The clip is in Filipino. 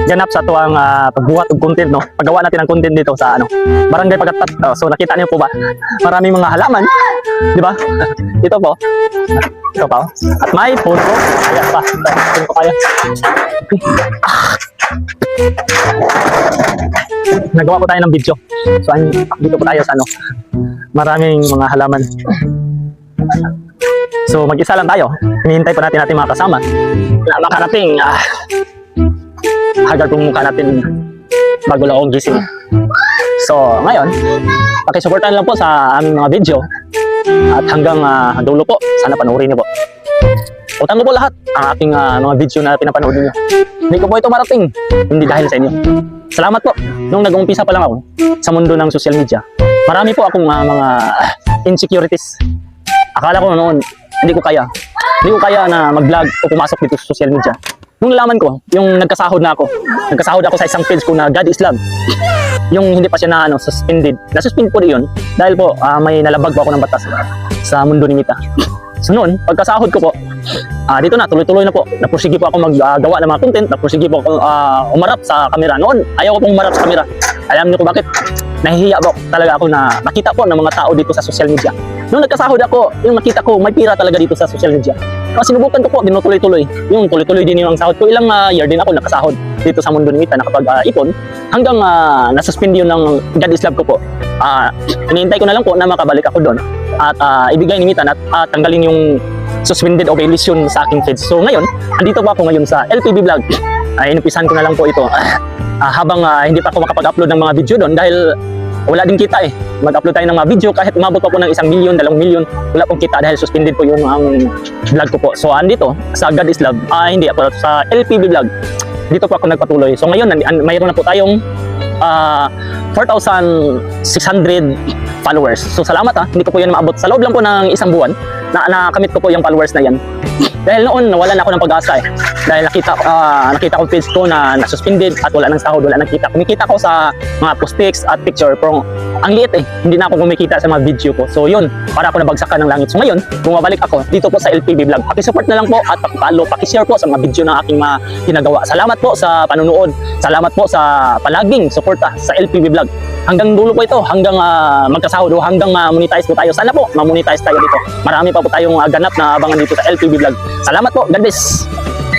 Ganap sa tuwang pagbuhat ng content, no? Paggawa natin ng content dito sa Barangay Pagatat. So nakita niyo po ba? Maraming mga halaman, di ba? Ito po. Ito pa. At may puno. Ayan pa. Ito ko kaya. Nagawa po tayo ng video. So dito po tayo sa maraming mga halaman. So mag-isa lang tayo. Hinihintay pa natin ating mga kasama na makarating. Hagal pong mukha natin bago lang akong gising. So ngayon, pakisuportahan lang po sa aming mga video. At hanggang dulo po, sana panoorin niyo po. Utang ko po lahat ang aking mga video na pinapanood niyo. Hindi ko po ito marating, hindi dahil sa inyo. Salamat po. Nung nag-umpisa pa lang ako sa mundo ng social media, marami po akong mga insecurities. Akala ko noon, hindi ko kaya na mag-vlog o pumasok dito sa social media. Nung nalaman ko, yung nagkasahod ako sa isang page ko na God is Love. Yung hindi pa siya na suspended. Na-suspend po yun dahil po may nalabag po ako ng batas sa mundo ni Mita. So noon, pagkasahod ko po, dito na, tuloy-tuloy na po. Napursige po ako maggawa ng mga content, napursige po ako umarap sa camera. Noon, ayaw ko pong umarap sa camera. Alam niyo ko bakit? Nahihiya po talaga ako na makita po ng mga tao dito sa social media. Nung nagkasahod ako, yung nakita ko, may pira talaga dito sa social media. Kasi sinubukan ko po, dinutuloy-tuloy. Yung tuloy-tuloy din yung sahod ko. Ilang year din ako nakasahod dito sa mundo ni Mita, nakapag-ipon. Hanggang nasuspend yun ng God is Love ko po. Hinihintay ko na lang po na makabalik ako doon. At ibigay ni Mita at tanggalin yung suspended o violation sa aking feeds. So ngayon, andito po ako ngayon sa LPB Vlog. Inupisan ko na lang po ito. Habang hindi pa ako makapag-upload ng mga video doon dahil wala din kita mag-upload tayo ng mga video kahit umabot pa po ng 1 milyon, 2 milyon, wala pong kita dahil suspended po yung vlog ko po. So andito sa God is Love, hindi ako sa LPB Vlog. Dito po ako nagpatuloy. So ngayon mayroon na po tayong 4,600 followers. So salamat hindi ko po yan maabot sa loob lang po ng isang buwan na nakamit ko po yung followers na yan. Dahil noon nawalan ako ng pag-asa dahil nakita ko page ko na nasuspended at wala nang sahod, wala nang kita. Kumikita ko sa mga post-pics at picture pero ang liit hindi na ako kumikita sa mga video ko. So yun, para ako nabagsakan ng langit. So ngayon, bumabalik ako dito po sa LPB Vlog. Paki-support na lang po at paki-follow, paki-share po sa mga video na aking mga ginagawa. Salamat po sa panonood. Salamat po sa palaging suporta sa LPB Vlog. Hanggang dulo po ito, hanggang magkasahod o hanggang ma-monetize po tayo. Sana po ma-monetize tayo dito. Marami pa po tayong ganap na abangan dito sa LPB Vlog. Salamat po. God bless.